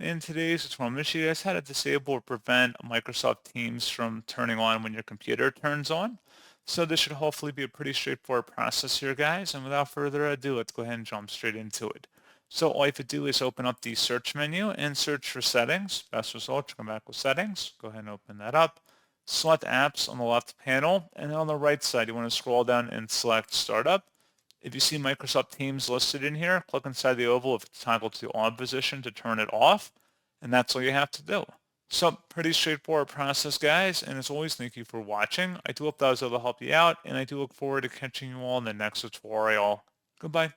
In today's tutorial, I'm going to show you guys how to disable or prevent Microsoft Teams from turning on when your computer turns on. So this should hopefully be a pretty straightforward process here, guys. And without further ado, let's go ahead and jump straight into it. So all you have to do is open up the search menu and search for settings. Best result, come back with settings. Go ahead and open that up. Select apps on the left panel, and then on the right side, you want to scroll down and select startup. If you see Microsoft Teams listed in here, click inside the oval if it's toggled to the on position to turn it off, and that's all you have to do. So pretty straightforward process, guys, and as always, thank you for watching. I do hope that was able to help you out, and I do look forward to catching you all in the next tutorial. Goodbye.